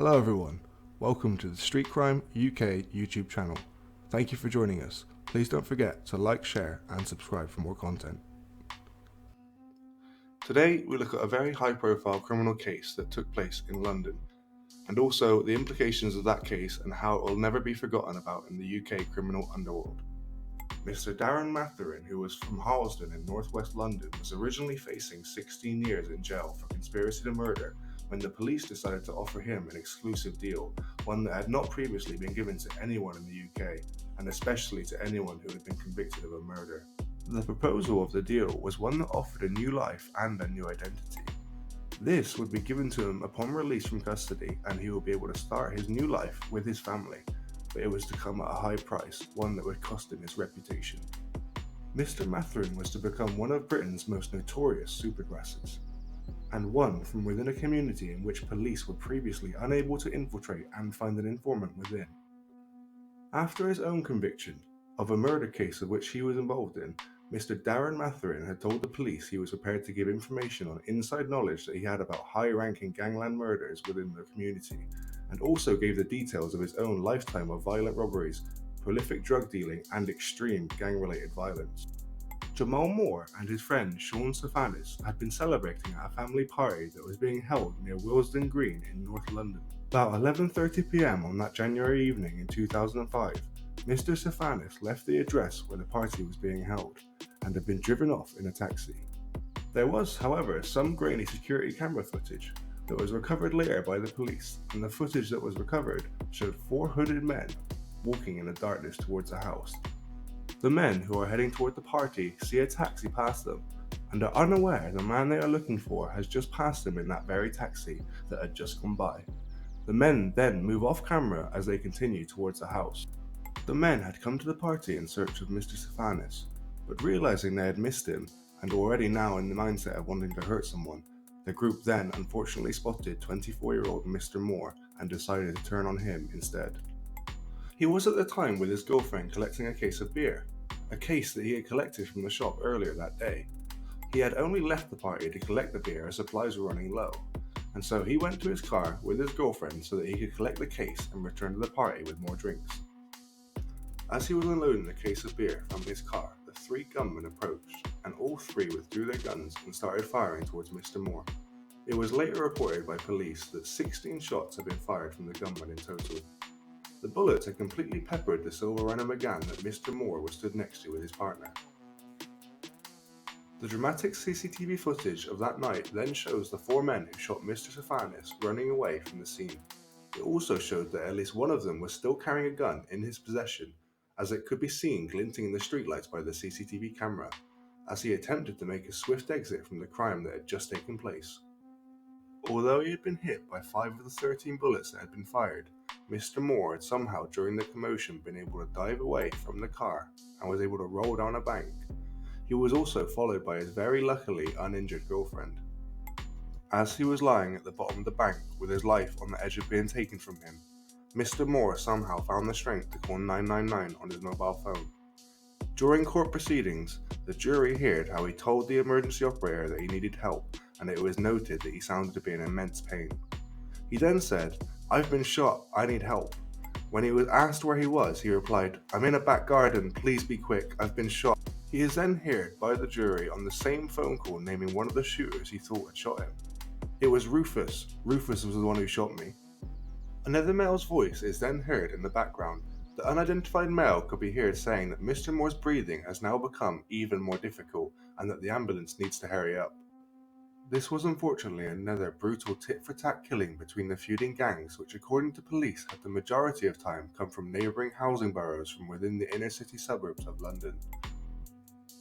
Hello everyone, welcome to the Street Crime UK YouTube channel. Thank you for joining us. Please don't forget to like, share and subscribe for more content. Today we look at a very high profile criminal case that took place in London, and also the implications of that case and how it will never be forgotten about in the UK criminal underworld. Mr. Darren Mathurin, who was from Harlesden in northwest London, was originally facing 16 years in jail for conspiracy to murder when the police decided to offer him an exclusive deal, one that had not previously been given to anyone in the UK, and especially to anyone who had been convicted of a murder. The proposal of the deal was one that offered a new life and a new identity. This would be given to him upon release from custody, and he will be able to start his new life with his family, but it was to come at a high price, one that would cost him his reputation. Mr. Mathurin was to become one of Britain's most notorious supergrassers, and one from within a community in which police were previously unable to infiltrate and find an informant within. After his own conviction of a murder case of which he was involved in, Mr. Darren Mathurin had told the police he was prepared to give information on inside knowledge that he had about high-ranking gangland murders within the community, and also gave the details of his own lifetime of violent robberies, prolific drug dealing, and extreme gang-related violence. Jamal Moore and his friend Sean Stefanis had been celebrating at a family party that was being held near Willesden Green in North London. About 11:30 p.m. on that January evening in 2005, Mr. Stefanis left the address where the party was being held and had been driven off in a taxi. There was, however, some grainy security camera footage that was recovered later by the police, and the footage that was recovered showed 4 hooded men walking in the darkness towards a house. The men who are heading toward the party see a taxi pass them, and are unaware the man they are looking for has just passed them in that very taxi that had just gone by. The men then move off camera as they continue towards the house. The men had come to the party in search of Mr. Stefanis, but realizing they had missed him, and already now in the mindset of wanting to hurt someone, the group then unfortunately spotted 24-year-old Mr. Moore and decided to turn on him instead. He was at the time with his girlfriend collecting a case of beer, a case that he had collected from the shop earlier that day. He had only left the party to collect the beer as supplies were running low, and so he went to his car with his girlfriend so that he could collect the case and return to the party with more drinks. As he was unloading the case of beer from his car, the 3 gunmen approached, and all 3 withdrew their guns and started firing towards Mr. Moore. It was later reported by police that 16 shots had been fired from the gunmen in total. The bullets had completely peppered the silver Renault Megane that Mr. Moore was stood next to with his partner. The dramatic CCTV footage of that night then shows the 4 men who shot Mr. Stefanis running away from the scene. It also showed that at least one of them was still carrying a gun in his possession, as it could be seen glinting in the streetlights by the CCTV camera, as he attempted to make a swift exit from the crime that had just taken place. Although he had been hit by 5 of the 13 bullets that had been fired, Mr. Moore had somehow during the commotion been able to dive away from the car and was able to roll down a bank. He was also followed by his very luckily uninjured girlfriend. As he was lying at the bottom of the bank with his life on the edge of being taken from him, Mr. Moore somehow found the strength to call 999 on his mobile phone. During court proceedings, the jury heard how he told the emergency operator that he needed help, and it was noted that he sounded to be in immense pain. He then said, "I've been shot, I need help." When he was asked where he was, he replied, "I'm in a back garden, please be quick, I've been shot." He is then heard by the jury on the same phone call naming one of the shooters he thought had shot him. "It was Rufus. Rufus was the one who shot me." Another male's voice is then heard in the background. The unidentified male could be heard saying that Mr. Moore's breathing has now become even more difficult and that the ambulance needs to hurry up. This was unfortunately another brutal tit-for-tat killing between the feuding gangs, which according to police had the majority of time come from neighbouring housing boroughs from within the inner city suburbs of London.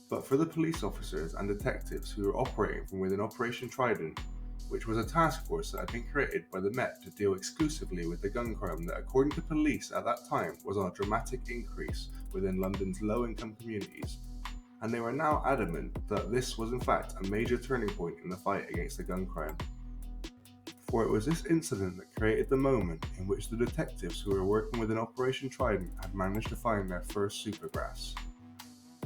But for the police officers and detectives who were operating from within Operation Trident, which was a task force that had been created by the Met to deal exclusively with the gun crime that according to police at that time was on a dramatic increase within London's low-income communities, and they were now adamant that this was in fact a major turning point in the fight against the gun crime. For it was this incident that created the moment in which the detectives who were working within Operation Trident had managed to find their first supergrass.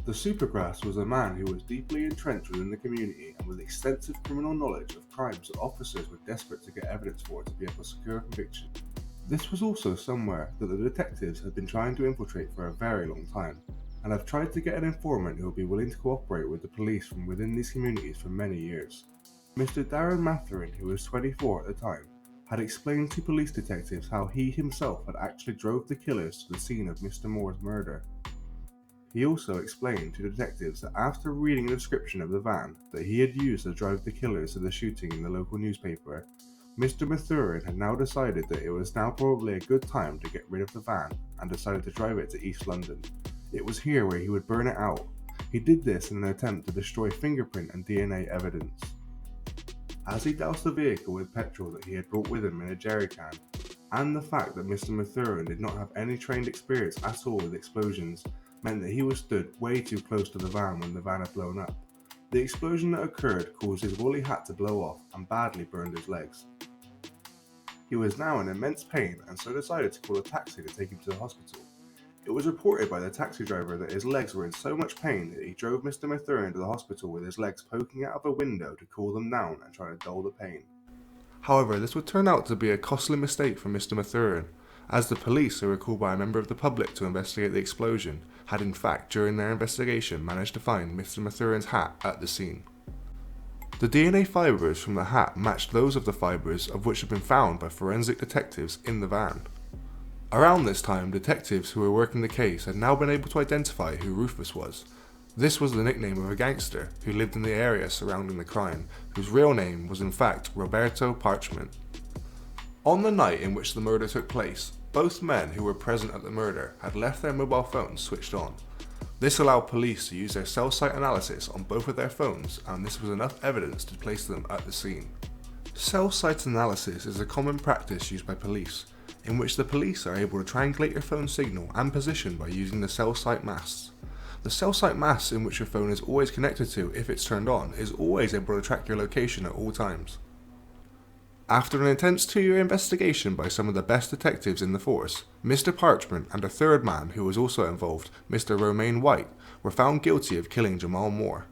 The supergrass was a man who was deeply entrenched within the community and with extensive criminal knowledge of crimes that officers were desperate to get evidence for to be able to secure a conviction. This was also somewhere that the detectives had been trying to infiltrate for a very long time, and have tried to get an informant who will be willing to cooperate with the police from within these communities for many years. Mr. Darren Mathurin, who was 24 at the time, had explained to police detectives how he himself had actually drove the killers to the scene of Mr. Moore's murder. He also explained to detectives that after reading a description of the van that he had used to drive the killers to the shooting in the local newspaper, Mr. Mathurin had now decided that it was now probably a good time to get rid of the van and decided to drive it to East London. It was here where he would burn it out. He did this in an attempt to destroy fingerprint and DNA evidence. As he doused the vehicle with petrol that he had brought with him in a jerry can, and the fact that Mr. Mathurin did not have any trained experience at all with explosions, meant that he was stood way too close to the van when the van had blown up. The explosion that occurred caused his woolly hat to blow off and badly burned his legs. He was now in immense pain and so decided to call a taxi to take him to the hospital. It was reported by the taxi driver that his legs were in so much pain that he drove Mr. Mathurin to the hospital with his legs poking out of a window to cool them down and try to dull the pain. However, this would turn out to be a costly mistake for Mr. Mathurin, as the police, who were called by a member of the public to investigate the explosion, had in fact during their investigation managed to find Mr. Mathurin's hat at the scene. The DNA fibres from the hat matched those of the fibres of which had been found by forensic detectives in the van. Around this time, detectives who were working the case had now been able to identify who Rufus was. This was the nickname of a gangster who lived in the area surrounding the crime, whose real name was in fact Roberto Parchment. On the night in which the murder took place, both men who were present at the murder had left their mobile phones switched on. This allowed police to use their cell site analysis on both of their phones, and this was enough evidence to place them at the scene. Cell site analysis is a common practice used by police, in which the police are able to triangulate your phone signal and position by using the cell site masts. The cell site mast in which your phone is always connected to if it's turned on is always able to track your location at all times. After an intense 2-year investigation by some of the best detectives in the force, Mr. Parchment and a third man who was also involved, Mr. Romaine White, were found guilty of killing Jamal Moore.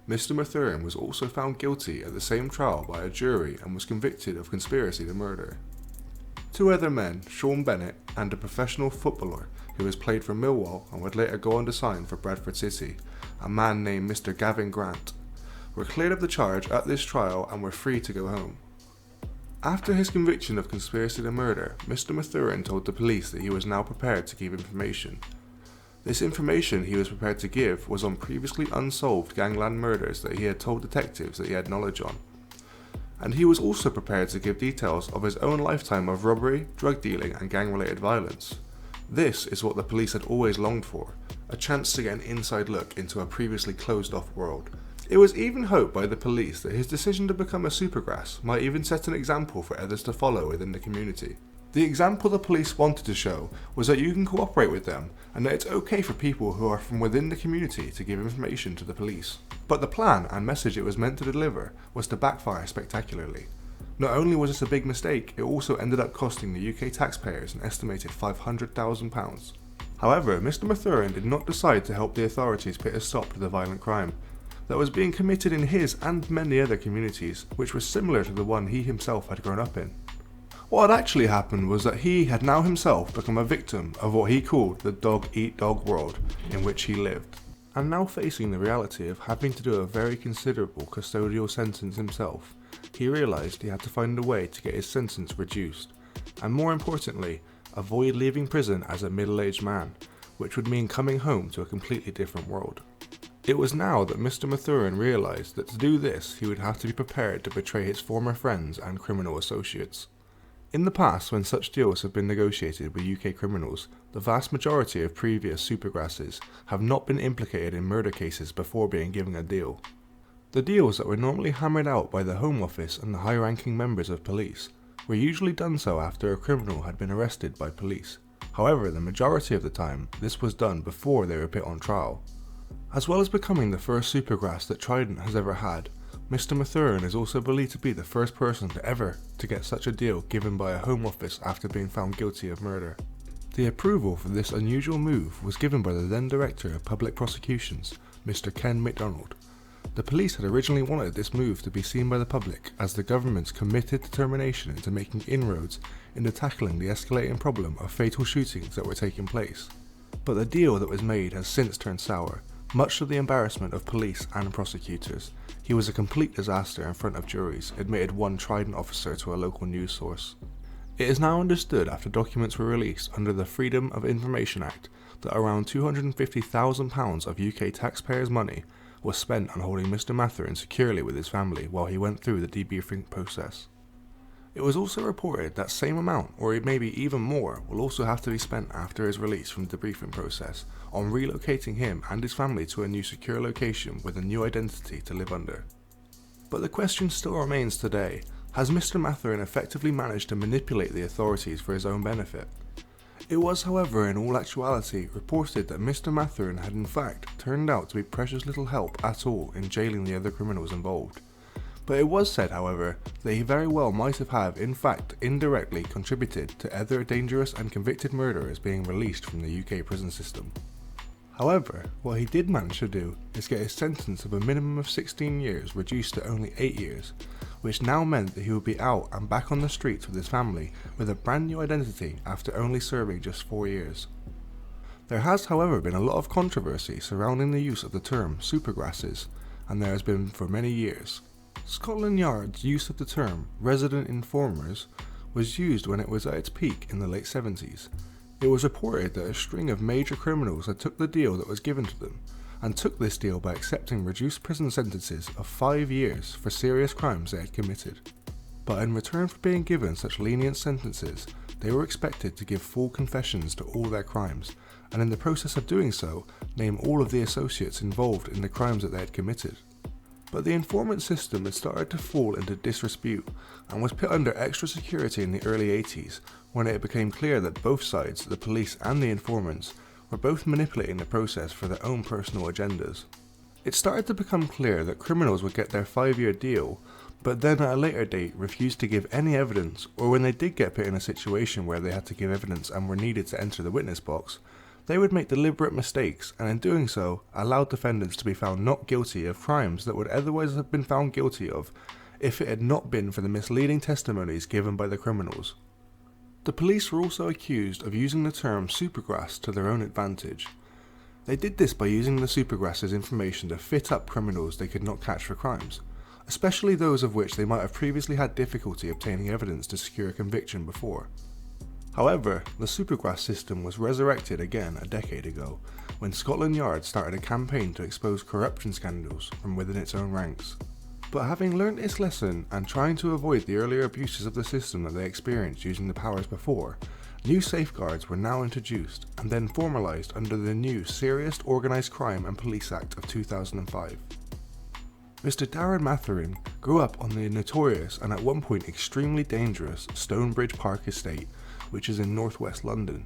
Mr. Mathurin was also found guilty at the same trial by a jury and was convicted of conspiracy to murder. 2 other men, Sean Bennett and a professional footballer who has played for Millwall and would later go on to sign for Bradford City, a man named Mr. Gavin Grant, were cleared of the charge at this trial and were free to go home. After his conviction of conspiracy to murder, Mr. Mathurin told the police that he was now prepared to give information. This information he was prepared to give was on previously unsolved gangland murders that he had told detectives that he had knowledge on. And he was also prepared to give details of his own lifetime of robbery, drug dealing and gang-related violence. This is what the police had always longed for, a chance to get an inside look into a previously closed-off world. It was even hoped by the police that his decision to become a supergrass might even set an example for others to follow within the community. The example the police wanted to show was that you can cooperate with them and that it's okay for people who are from within the community to give information to the police. But the plan and message it was meant to deliver was to backfire spectacularly. Not only was this a big mistake, it also ended up costing the UK taxpayers an estimated £500,000. However, Mr. Mathurin did not decide to help the authorities put a stop to the violent crime that was being committed in his and many other communities, which was similar to the one he himself had grown up in. What had actually happened was that he had now himself become a victim of what he called the dog-eat-dog world in which he lived, and now facing the reality of having to do a very considerable custodial sentence himself, he realised he had to find a way to get his sentence reduced, and more importantly, avoid leaving prison as a middle-aged man, which would mean coming home to a completely different world. It was now that Mr. Mathurin realised that to do this he would have to be prepared to betray his former friends and criminal associates. In the past, when such deals have been negotiated with UK criminals, the vast majority of previous supergrasses have not been implicated in murder cases before being given a deal. The deals that were normally hammered out by the Home Office and the high-ranking members of police were usually done so after a criminal had been arrested by police. However, the majority of the time, this was done before they were put on trial. As well as becoming the first supergrass that Trident has ever had, Mr. Mathurin is also believed to be the first person to ever to get such a deal given by a Home Office after being found guilty of murder. The approval for this unusual move was given by the then Director of Public Prosecutions, Mr. Ken MacDonald. The police had originally wanted this move to be seen by the public as the government's committed determination into making inroads into tackling the escalating problem of fatal shootings that were taking place. But the deal that was made has since turned sour, much to the embarrassment of police and prosecutors. He was a complete disaster in front of juries, admitted one Trident officer to a local news source. It is now understood after documents were released under the Freedom of Information Act that around £250,000 of UK taxpayers' money was spent on holding Mr. Mathurin securely with his family while he went through the debriefing process. It was also reported that same amount, or maybe even more, will also have to be spent after his release from the debriefing process on relocating him and his family to a new secure location with a new identity to live under. But the question still remains today: has Mr. Mathurin effectively managed to manipulate the authorities for his own benefit? It was, however, in all actuality reported that Mr. Mathurin had in fact turned out to be precious little help at all in jailing the other criminals involved. But it was said, however, that he very well might have in fact indirectly contributed to other dangerous and convicted murderers being released from the UK prison system. However, what he did manage to do is get his sentence of a minimum of 16 years reduced to only 8 years, which now meant that he would be out and back on the streets with his family with a brand new identity after only serving just 4 years. There has, however, been a lot of controversy surrounding the use of the term supergrasses, and there has been for many years. Scotland Yard's use of the term resident informers was used when it was at its peak in the late 70s. It was reported that a string of major criminals had took the deal that was given to them, and took this deal by accepting reduced prison sentences of 5 years for serious crimes they had committed. But in return for being given such lenient sentences, they were expected to give full confessions to all their crimes, and in the process of doing so, name all of the associates involved in the crimes that they had committed. But the informant system had started to fall into disrepute and was put under extra security in the early 80s when it became clear that both sides, the police and the informants, were both manipulating the process for their own personal agendas. It started to become clear that criminals would get their 5-year deal, but then at a later date refused to give any evidence, or when they did get put in a situation where they had to give evidence and were needed to enter the witness box, they would make deliberate mistakes, and in doing so, allowed defendants to be found not guilty of crimes that would otherwise have been found guilty of if it had not been for the misleading testimonies given by the criminals. The police were also accused of using the term supergrass to their own advantage. They did this by using the supergrass's information to fit up criminals they could not catch for crimes, especially those of which they might have previously had difficulty obtaining evidence to secure a conviction before. However, the supergrass system was resurrected again a decade ago, when Scotland Yard started a campaign to expose corruption scandals from within its own ranks. But having learnt its lesson and trying to avoid the earlier abuses of the system that they experienced using the powers before, new safeguards were now introduced and then formalised under the new Serious Organised Crime and Police Act of 2005. Mr. Darren Mathurin grew up on the notorious and at one point extremely dangerous Stonebridge Park estate, which is in northwest London.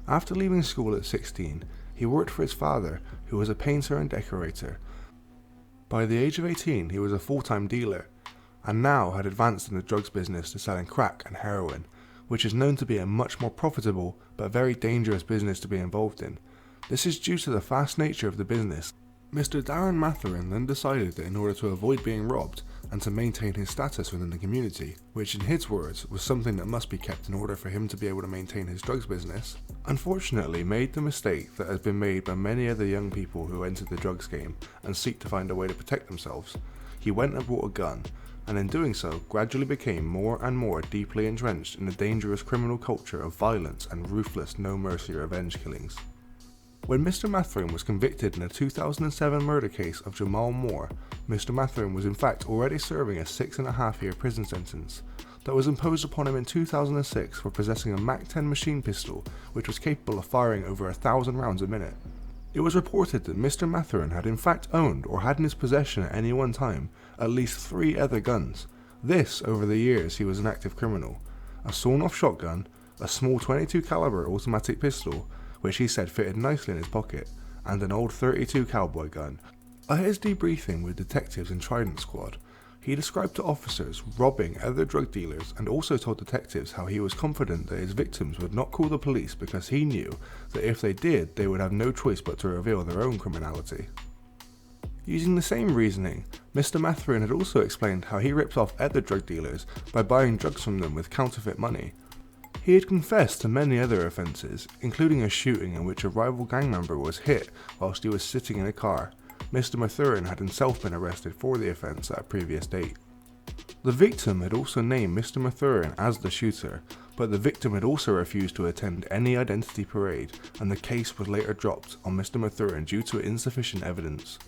After leaving school at 16, he worked for his father, who was a painter and decorator. By the age of 18, he was a full-time dealer, and now had advanced in the drugs business to selling crack and heroin, which is known to be a much more profitable but very dangerous business to be involved in. This is due to the fast nature of the business. Mr. Darren Mathurin then decided that in order to avoid being robbed and to maintain his status within the community, which in his words was something that must be kept in order for him to be able to maintain his drugs business, unfortunately made the mistake that has been made by many other young people who enter the drugs game and seek to find a way to protect themselves. He went and bought a gun, and in doing so gradually became more and more deeply entrenched in the dangerous criminal culture of violence and ruthless no mercy revenge killings. When Mr. Mathurin was convicted in a 2007 murder case of Jamal Moore, Mr. Mathurin was in fact already serving a 6.5-year prison sentence that was imposed upon him in 2006 for possessing a MAC-10 machine pistol which was capable of firing over 1,000 rounds a minute. It was reported that Mr. Mathurin had in fact owned or had in his possession at any one time at least 3 other guns. This over the years he was an active criminal: a sawn-off shotgun, a small .22 caliber automatic pistol, which he said fitted nicely in his pocket, and an old .32 cowboy gun. At his debriefing with detectives in Trident Squad, He described to officers robbing other drug dealers and also told detectives how he was confident that his victims would not call the police because he knew that if they did, they would have no choice but to reveal their own criminality. Using the same reasoning, Mr. Mathurin had also explained how he ripped off other drug dealers by buying drugs from them with counterfeit money. He had confessed to many other offences, including a shooting in which a rival gang member was hit whilst he was sitting in a car. Mr. Mathurin had himself been arrested for the offence at a previous date. The victim had also named Mr. Mathurin as the shooter, but the victim had also refused to attend any identity parade, and the case was later dropped on Mr. Mathurin due to insufficient evidence.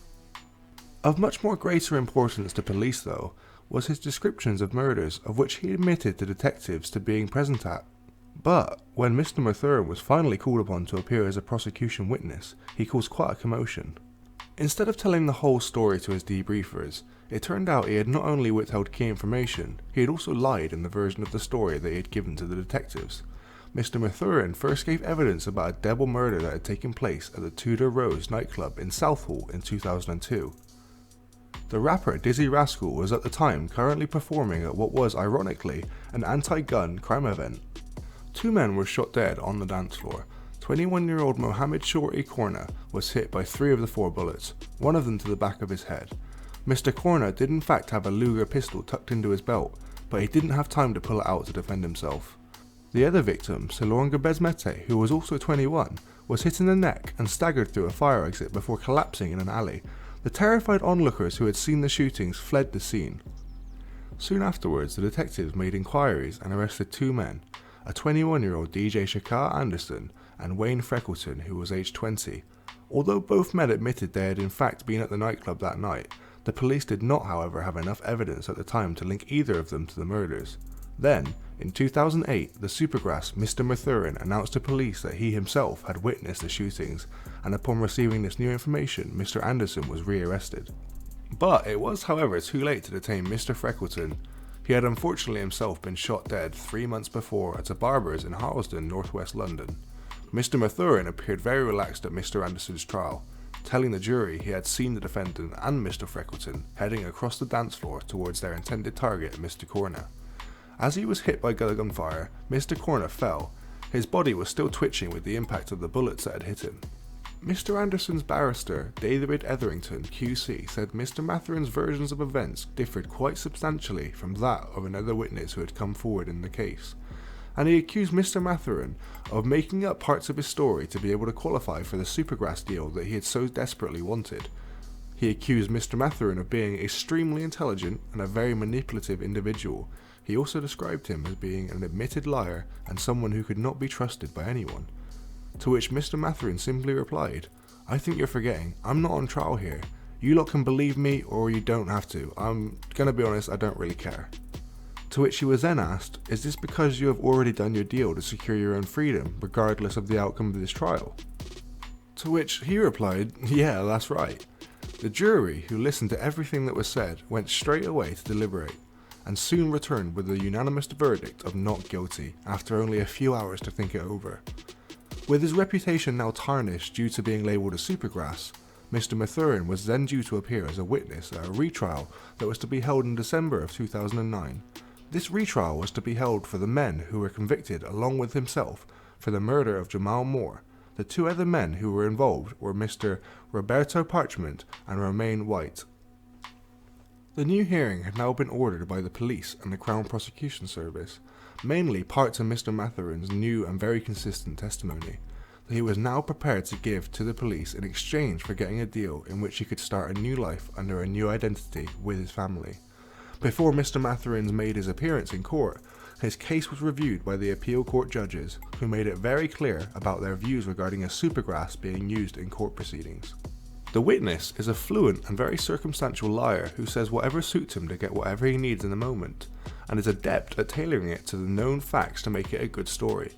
Of much more greater importance to police, though, was his descriptions of murders of which he admitted to detectives to being present at. But when Mr. Mathurin was finally called upon to appear as a prosecution witness, he caused quite a commotion. Instead of telling the whole story to his debriefers, it turned out he had not only withheld key information, he had also lied in the version of the story that he had given to the detectives. Mr. Mathurin first gave evidence about a double murder that had taken place at the Tudor Rose nightclub in Southall in 2002. The rapper Dizzy Rascal was at the time currently performing at what was, ironically, an anti-gun crime event. 2 men were shot dead on the dance floor. 21-year-old Mohammed Shorty Korna was hit by 3 of the 4 bullets, one of them to the back of his head. Mr. Korna did in fact have a Luger pistol tucked into his belt, but he didn't have time to pull it out to defend himself. The other victim, Silonga Besmete, who was also 21, was hit in the neck and staggered through a fire exit before collapsing in an alley. The terrified onlookers who had seen the shootings fled the scene. Soon afterwards, the detectives made inquiries and arrested 2 men, a 21-year-old DJ Shakar Anderson and Wayne Freckleton, who was aged 20. Although both men admitted they had in fact been at the nightclub that night, the police did not, however, have enough evidence at the time to link either of them to the murders. Then, in 2008, the Supergrass Mr. Mathurin announced to police that he himself had witnessed the shootings, and upon receiving this new information, Mr. Anderson was re-arrested. But it was, however, too late to detain Mr. Freckleton. He had unfortunately himself been shot dead 3 months before at a barber's in Harlesden, northwest London. Mr. Mathurin appeared very relaxed at Mr. Anderson's trial, telling the jury he had seen the defendant and Mr. Freckleton heading across the dance floor towards their intended target, Mr. Korna. As he was hit by gunfire, Mr. Korna fell. His body was still twitching with the impact of the bullets that had hit him. Mr. Anderson's barrister, David Etherington, QC, said Mr. Mathurin's versions of events differed quite substantially from that of another witness who had come forward in the case, and he accused Mr. Mathurin of making up parts of his story to be able to qualify for the Supergrass deal that he had so desperately wanted. He accused Mr. Mathurin of being extremely intelligent and a very manipulative individual. He also described him as being an admitted liar and someone who could not be trusted by anyone. To which Mr. Mathurin simply replied, "I think you're forgetting, I'm not on trial here. You lot can believe me or you don't have to. I'm gonna be honest, I don't really care." To which he was then asked, "Is this because you have already done your deal to secure your own freedom, regardless of the outcome of this trial?" To which he replied, "Yeah, that's right." The jury, who listened to everything that was said, went straight away to deliberate, and soon returned with a unanimous verdict of not guilty, after only a few hours to think it over. With his reputation now tarnished due to being labelled a Supergrass, Mr. Mathurin was then due to appear as a witness at a retrial that was to be held in December of 2009. This retrial was to be held for the men who were convicted along with himself for the murder of Jamal Moore. The 2 other men who were involved were Mr. Roberto Parchment and Romain White. The new hearing had now been ordered by the police and the Crown Prosecution Service, mainly parts of Mr. Mathurin's new and very consistent testimony that he was now prepared to give to the police in exchange for getting a deal in which he could start a new life under a new identity with his family. Before Mr. Mathurin made his appearance in court, his case was reviewed by the appeal court judges, who made it very clear about their views regarding a Supergrass being used in court proceedings. The witness is a fluent and very circumstantial liar who says whatever suits him to get whatever he needs in the moment, and is adept at tailoring it to the known facts to make it a good story.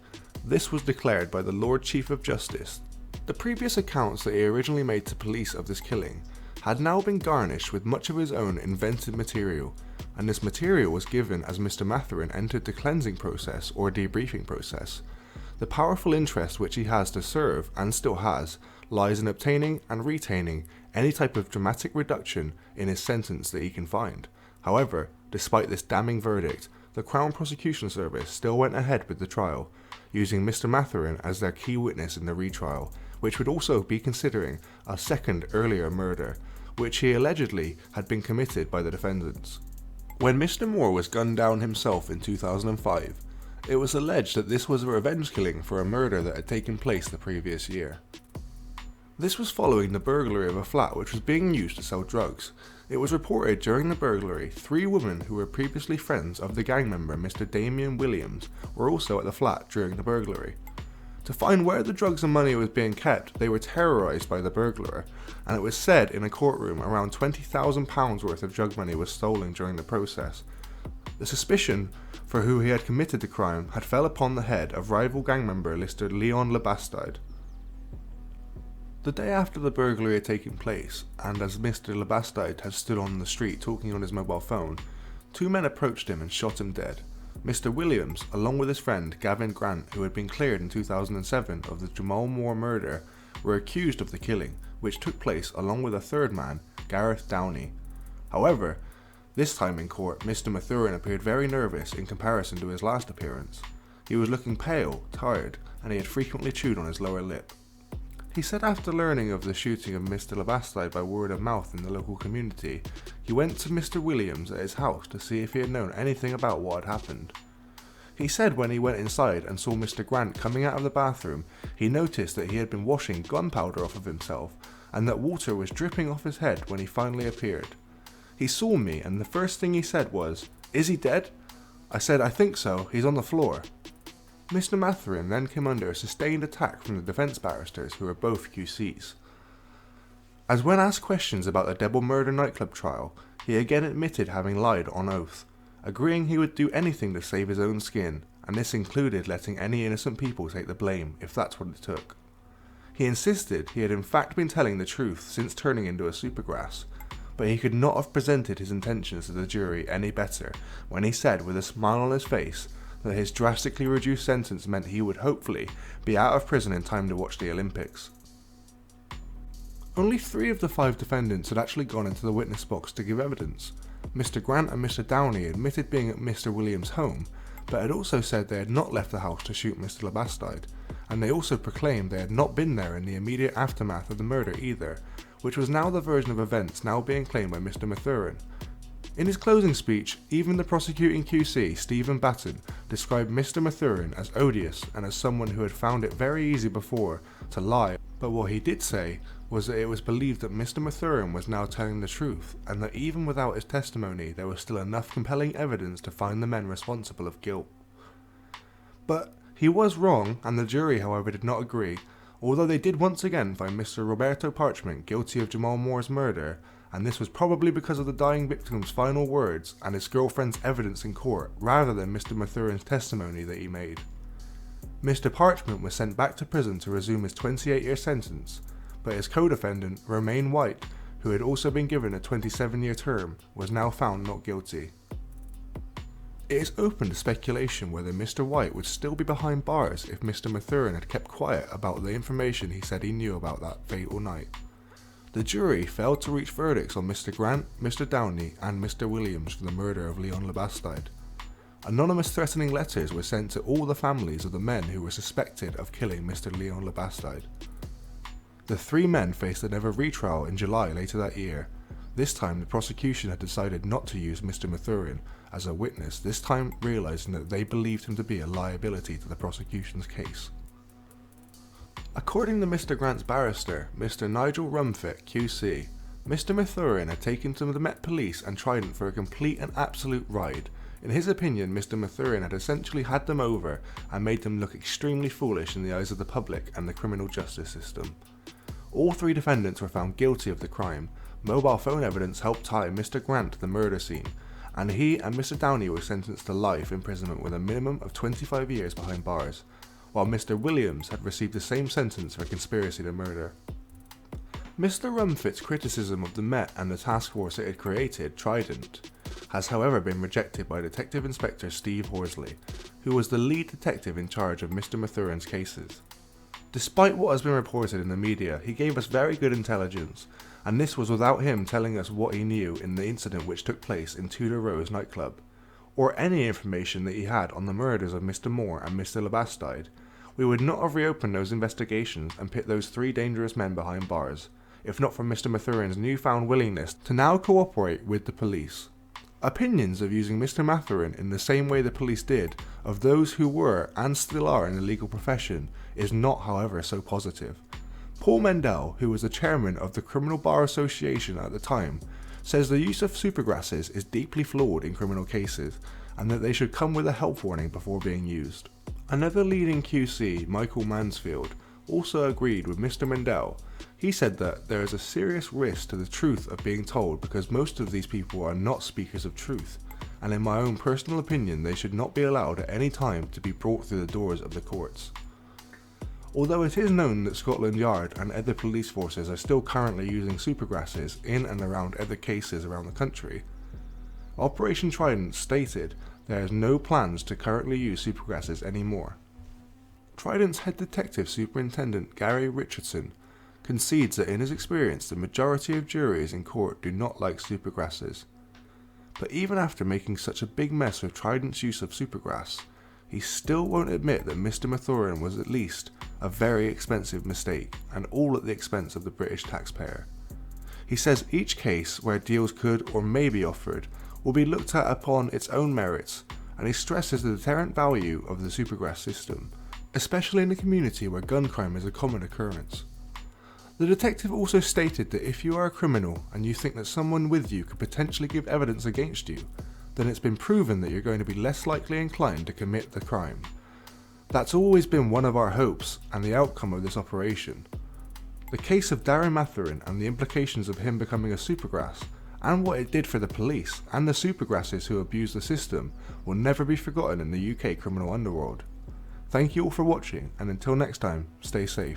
This was declared by the Lord Chief of Justice. The previous accounts that he originally made to police of this killing had now been garnished with much of his own invented material, and this material was given as Mr. Mathurin entered the cleansing process or debriefing process. The powerful interest which he has to serve, and still has, lies in obtaining and retaining any type of dramatic reduction in his sentence that he can find. However, despite this damning verdict, the Crown Prosecution Service still went ahead with the trial, using Mr. Mathurin as their key witness in the retrial, which would also be considering a second earlier murder, which he allegedly had been committed by the defendants. When Mr. Moore was gunned down himself in 2005, it was alleged that this was a revenge killing for a murder that had taken place the previous year. This was following the burglary of a flat which was being used to sell drugs. It was reported during the burglary 3 women who were previously friends of the gang member Mr. Damian Williams were also at the flat during the burglary. To find where the drugs and money was being kept, they were terrorised by the burglar, and it was said in a courtroom around £20,000 worth of drug money was stolen during the process. The suspicion for who he had committed the crime had fell upon the head of rival gang member Mr. Leon Lebastide. The day after the burglary had taken place, and as Mr. Lebastide had stood on the street talking on his mobile phone, 2 men approached him and shot him dead. Mr. Williams, along with his friend Gavin Grant, who had been cleared in 2007 of the Jamal Moore murder, were accused of the killing, which took place along with a third man, Gareth Downey. However, this time in court, Mr. Mathurin appeared very nervous in comparison to his last appearance. He was looking pale, tired, and he had frequently chewed on his lower lip. He said after learning of the shooting of Mr. Lebastide by word of mouth in the local community, he went to Mr. Williams at his house to see if he had known anything about what had happened. He said when he went inside and saw Mr. Grant coming out of the bathroom, he noticed that he had been washing gunpowder off of himself and that water was dripping off his head when he finally appeared. He saw me and the first thing he said was, "Is he dead?" I said, "I think so, he's on the floor." Mr. Mathurin then came under a sustained attack from the defence barristers, who were both QCs. As when asked questions about the Devil Murder nightclub trial, he again admitted having lied on oath, agreeing he would do anything to save his own skin, and this included letting any innocent people take the blame if that's what it took. He insisted he had in fact been telling the truth since turning into a supergrass, but he could not have presented his intentions to the jury any better when he said with a smile on his face that his drastically reduced sentence meant he would hopefully be out of prison in time to watch the Olympics. Only 3 of the 5 defendants had actually gone into the witness box to give evidence. Mr. Grant and Mr. Downey admitted being at Mr. Williams' home, but had also said they had not left the house to shoot Mr. Lebastide, and they also proclaimed they had not been there in the immediate aftermath of the murder either, which was now the version of events now being claimed by Mr. Mathurin. In his closing speech, even the prosecuting QC, Stephen Batten, described Mr. Mathurin as odious and as someone who had found it very easy before to lie, but what he did say was that it was believed that Mr. Mathurin was now telling the truth, and that even without his testimony there was still enough compelling evidence to find the men responsible of guilt. But he was wrong, and the jury however did not agree, although they did once again find Mr. Roberto Parchment guilty of Jamal Moore's murder, and this was probably because of the dying victim's final words and his girlfriend's evidence in court rather than Mr. Mathurin's testimony that he made. Mr. Parchment was sent back to prison to resume his 28-year sentence, but his co-defendant, Romaine White, who had also been given a 27-year term, was now found not guilty. It is open to speculation whether Mr. White would still be behind bars if Mr. Mathurin had kept quiet about the information he said he knew about that fatal night. The jury failed to reach verdicts on Mr. Grant, Mr. Downey and Mr. Williams for the murder of Leon Lebastide. Anonymous threatening letters were sent to all the families of the men who were suspected of killing Mr. Leon Lebastide. The 3 men faced another retrial in July later that year. This time the prosecution had decided not to use Mr. Mathurin as a witness, this time realising that they believed him to be a liability to the prosecution's case. According to Mr. Grant's barrister, Mr. Nigel Rumfitt, QC, Mr. Mathurin had taken to the Met Police and Trident for a complete and absolute ride. In his opinion, Mr. Mathurin had essentially had them over and made them look extremely foolish in the eyes of the public and the criminal justice system. All 3 defendants were found guilty of the crime. Mobile phone evidence helped tie Mr. Grant to the murder scene, and he and Mr. Downey were sentenced to life imprisonment with a minimum of 25 years behind bars, while Mr. Williams had received the same sentence for conspiracy to murder. Mr. Rumfitt's criticism of the Met and the task force it had created, Trident, has however been rejected by Detective Inspector Steve Horsley, who was the lead detective in charge of Mr. Mathurin's cases. Despite what has been reported in the media, he gave us very good intelligence, and this was without him telling us what he knew in the incident which took place in Tudor Rose nightclub, or any information that he had on the murders of Mr. Moore and Mr. Labastide. We would not have reopened those investigations and put those 3 dangerous men behind bars, if not for Mr. Mathurin's newfound willingness to now cooperate with the police. Opinions of using Mr. Mathurin in the same way the police did of those who were and still are in the legal profession is not, however, so positive. Paul Mendel, who was the chairman of the Criminal Bar Association at the time, says the use of supergrasses is deeply flawed in criminal cases and that they should come with a health warning before being used. Another leading QC, Michael Mansfield, also agreed with Mr. Mendel. He said that there is a serious risk to the truth of being told because most of these people are not speakers of truth, and in my own personal opinion they should not be allowed at any time to be brought through the doors of the courts. Although it is known that Scotland Yard and other police forces are still currently using supergrasses in and around other cases around the country, Operation Trident stated there is no plans to currently use supergrasses anymore. Trident's head detective superintendent Gary Richardson concedes that in his experience the majority of juries in court do not like supergrasses. But even after making such a big mess with Trident's use of supergrass, he still won't admit that Mr. Mathurin was at least a very expensive mistake, and all at the expense of the British taxpayer. He says each case where deals could or may be offered will be looked at upon its own merits, and he stresses the deterrent value of the supergrass system, especially in a community where gun crime is a common occurrence. The detective also stated that if you are a criminal and you think that someone with you could potentially give evidence against you, then it's been proven that you're going to be less likely inclined to commit the crime. That's always been one of our hopes and the outcome of this operation. The case of Darren Mathurin and the implications of him becoming a supergrass, and what it did for the police and the supergrasses who abused the system, will never be forgotten in the UK criminal underworld. Thank you all for watching, and until next time, stay safe.